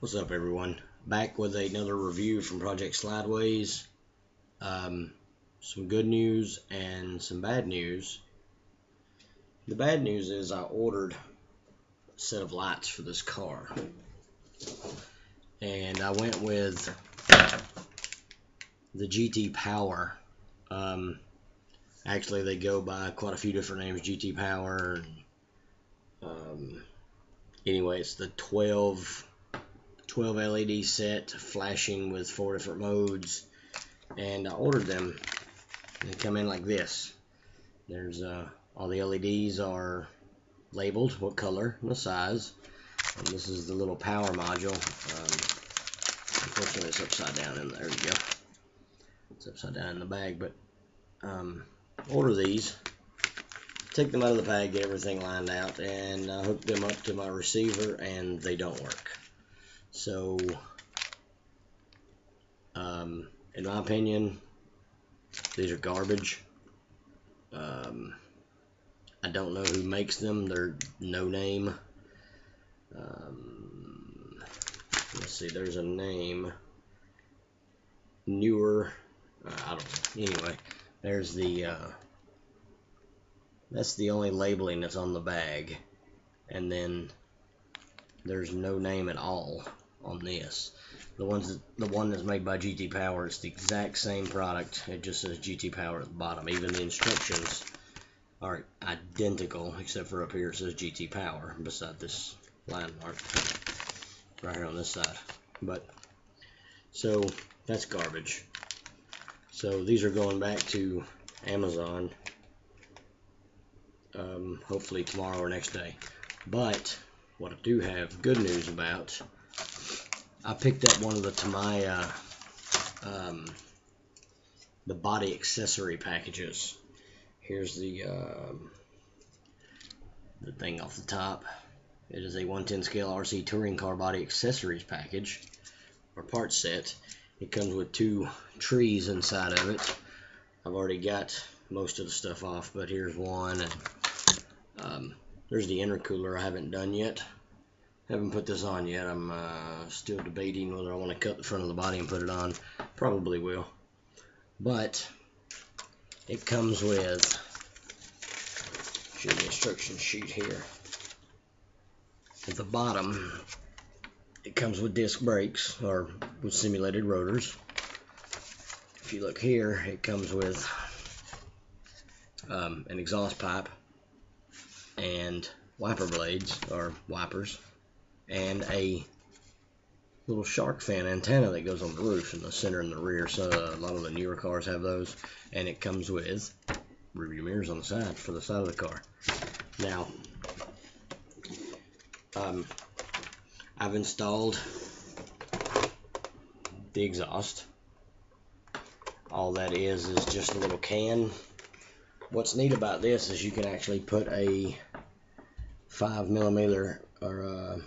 What's up, everyone? Back with another review from Project Slidewayz. Some good news and some bad news. The bad news is I ordered a set of lights for this car, and I went with the GT Power. Actually, they go by quite a few different names, GT Power. Anyway, it's the 12 LED set, flashing with 4 different modes, and I ordered them. They come in like this. There's all the LEDs are labeled, what color and the size, and this is the little power module. Unfortunately, it's upside down in there. You go. It's upside down in the bag, but order these, take them out of the bag, get everything lined out, and hook them up to my receiver, and they don't work. So, in my opinion, these are garbage. I don't know who makes them. They're no name. Let's see, there's a name. Newer. I don't know. Anyway, there's the, that's the only labeling that's on the bag. And then there's no name at all on this. The one that's made by GT Power, it's the exact same product. It just says GT Power at the bottom. Even the instructions are identical, except for up here it says GT Power beside this line mark right here on this side. But so that's garbage. So these are going back to Amazon, hopefully tomorrow or next day. But what I do have good news about, I picked up one of the Tamiya, the body accessory packages. Here's the thing off the top. It is a 110 scale RC touring car body accessories package, or part set. It comes with 2 trees inside of it. I've already got most of the stuff off, but here's one, and there's the intercooler I haven't done yet. Haven't put this on yet. I'm still debating whether I want to cut the front of the body and put it on. Probably will. But it comes with, show the instruction sheet here. At the bottom, it comes with disc brakes, or with simulated rotors. If you look here, it comes with an exhaust pipe and wiper blades, or wipers, and a little shark fin antenna that goes on the roof in the center and the rear. So a lot of the newer cars have those, and it comes with rear mirrors on the side for the side of the car. Now, I've installed the exhaust. All that is just a little can. What's neat about this is you can actually put a 5mm or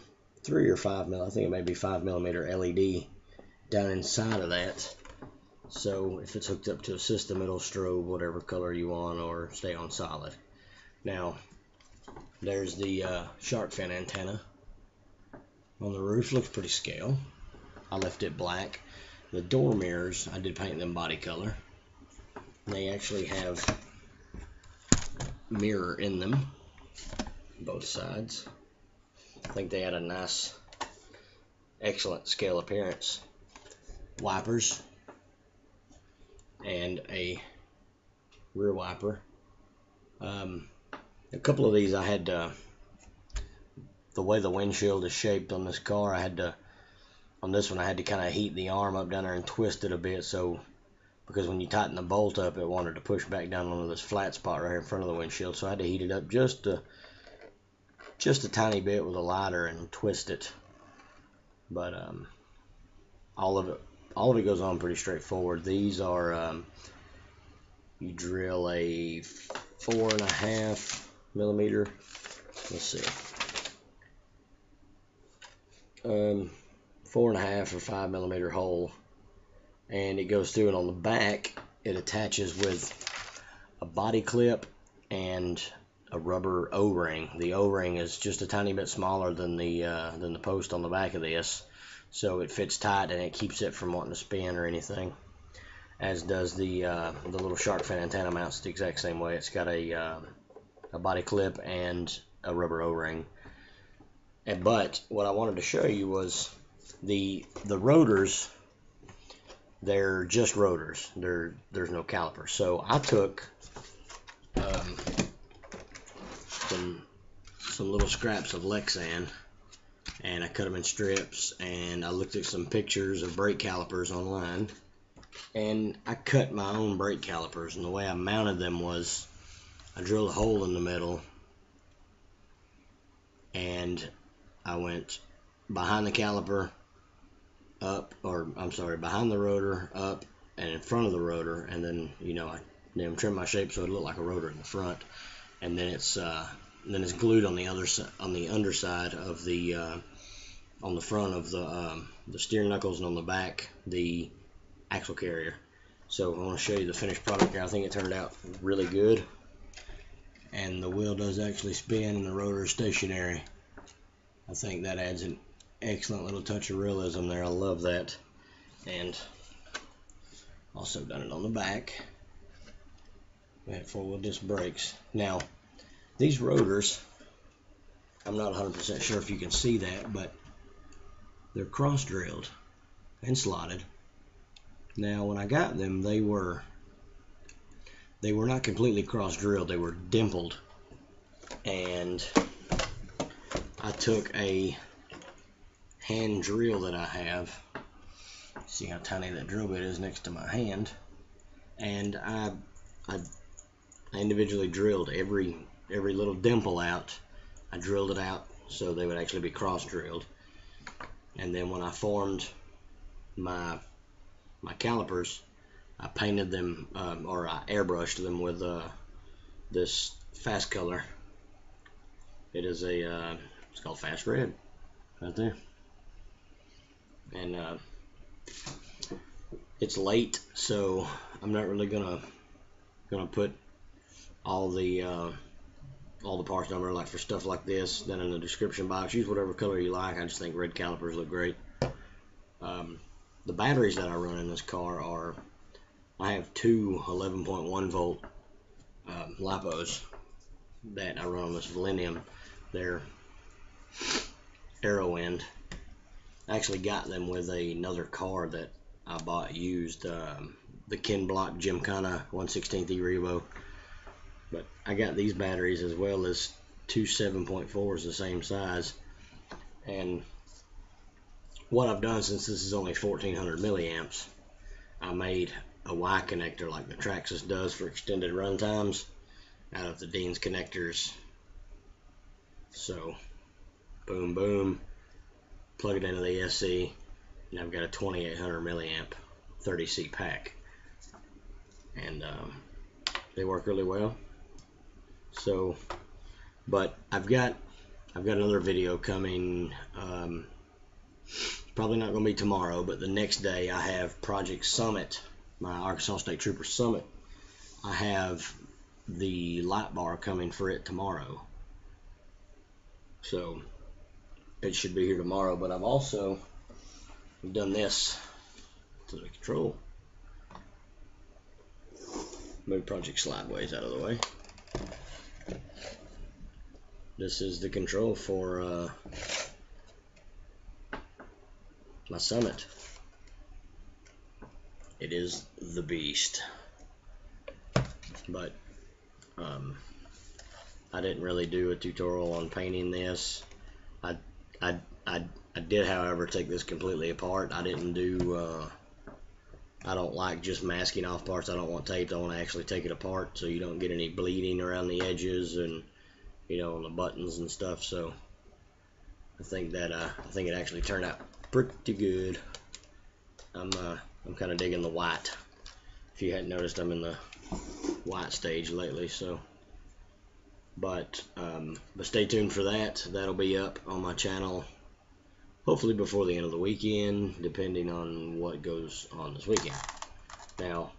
3 or 5mm, I think it may be 5mm LED down inside of that. So if it's hooked up to a system, it'll strobe whatever color you want or stay on solid. Now, there's the shark fin antenna on the roof. Looks pretty scale. I left it black. The door mirrors, I did paint them body color. They actually have mirror in them, both sides. I think they had a nice, excellent scale appearance. Wipers and a rear wiper. A couple of these I had to, the way the windshield is shaped on this car, I had to, on this one I had to kind of heat the arm up down there and twist it a bit, so because when you tighten the bolt up, it wanted to push back down onto this flat spot right here in front of the windshield. So I had to heat it up just a tiny bit with a lighter and twist it. But all of it goes on pretty straightforward. These are you drill a 4.5mm. Let's see, 4.5 or 5mm hole, and it goes through, and on the back it attaches with a body clip and a rubber O-ring. The O-ring is just a tiny bit smaller than the post on the back of this, so it fits tight and it keeps it from wanting to spin or anything. As does the little shark fin antenna mounts the exact same way. It's got a body clip and a rubber O-ring. But what I wanted to show you was the rotors. They're just rotors. There's no calipers. So I took some little scraps of lexan and I cut them in strips, and I looked at some pictures of brake calipers online, and I cut my own brake calipers. And the way I mounted them was I drilled a hole in the middle and I went behind the caliper up, or I'm sorry, behind the rotor up and in front of the rotor, and then I trimmed my shape so it looked like a rotor in the front, and then it's glued on the underside of the on the front of the steering knuckles, and on the back the axle carrier. So I want to show you the finished product here. I think it turned out really good, and the wheel does actually spin and the rotor is stationary. I think that adds an excellent little touch of realism there. I love that. And also done it on the back. We had 4-wheel disc brakes. Now, these rotors, I'm not 100% sure if you can see that, but they're cross drilled and slotted. Now, when I got them, they were not completely cross drilled. They were dimpled, and I took a hand drill that I have. See how tiny that drill bit is next to my hand, and I individually drilled every little dimple out. I drilled it out so they would actually be cross drilled, and then when I formed my calipers, I painted them, or I airbrushed them with this fast color. It is it's called Fast Red right there, and it's late, so I'm not really gonna put all the parts number, like for stuff like this, then in the description box. Use whatever color you like. I just think red calipers look great. The batteries that I run in this car I have two 11.1 volt lipos that I run on this Millennium. They're arrow end. I actually got them with another car that I bought used, the Ken Block Gymkhana 1/16 Revo. But I got these batteries as well as two 7.4s the same size. And what I've done, since this is only 1400 milliamps, I made a Y connector like the Traxxas does for extended run times out of the Dean's connectors. So boom boom, plug it into the SC, and I've got a 2800 milliamp 30C pack, and they work really well. So, but I've got another video coming. Probably not going to be tomorrow, but the next day I have Project Summit, my Arkansas State Trooper Summit. I have the light bar coming for it tomorrow, so it should be here tomorrow. But I've also done this to the control. Move Project Slidewayz out of the way. This is the control for my Summit. It is the beast. But I didn't really do a tutorial on painting this. I did, however, take this completely apart. I didn't do I don't like just masking off parts. I don't want taped. I want to actually take it apart so you don't get any bleeding around the edges and on the buttons and stuff. So I think it actually turned out pretty good. I'm kind of digging the white. If you hadn't noticed, I'm in the white stage lately. So, but stay tuned for that. That'll be up on my channel hopefully before the end of the weekend, depending on what goes on this weekend. Now,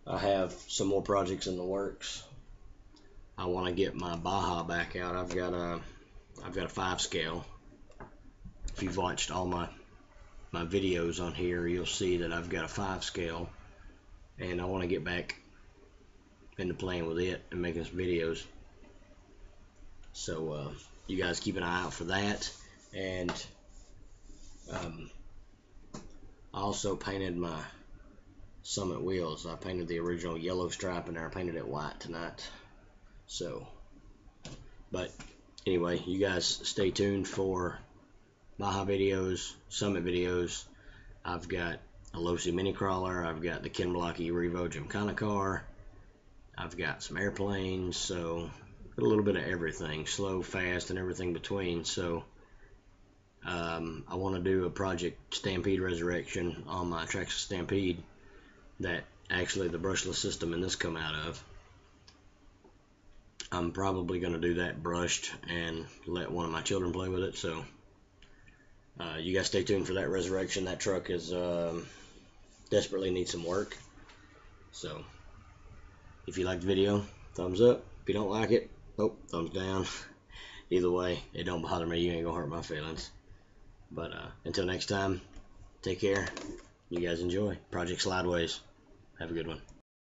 I have some more projects in the works. I want to get my Baja back out. I've got a 5 scale. If you've watched all my my videos on here, you'll see that I've got a 5 scale, and I want to get back into playing with it and making some videos. So you guys keep an eye out for that. And I also painted my Summit wheels. I painted the original yellow stripe and I painted it white tonight. So, but anyway, you guys stay tuned for Baja videos, Summit videos. I've got a Losi mini crawler. I've got the Ken Blocky Revo Gymkhana car. I've got some airplanes. So a little bit of everything, slow, fast, and everything between. So I want to do a Project Stampede Resurrection on my Traxxas Stampede that actually the brushless system in this come out of. I'm probably going to do that brushed and let one of my children play with it. So you guys stay tuned for that resurrection. That truck is desperately needs some work. So if you like the video, thumbs up. If you don't like it, thumbs down. Either way, it don't bother me. You ain't gonna hurt my feelings. But until next time, take care. You guys enjoy. Project Slidewayz. Have a good one.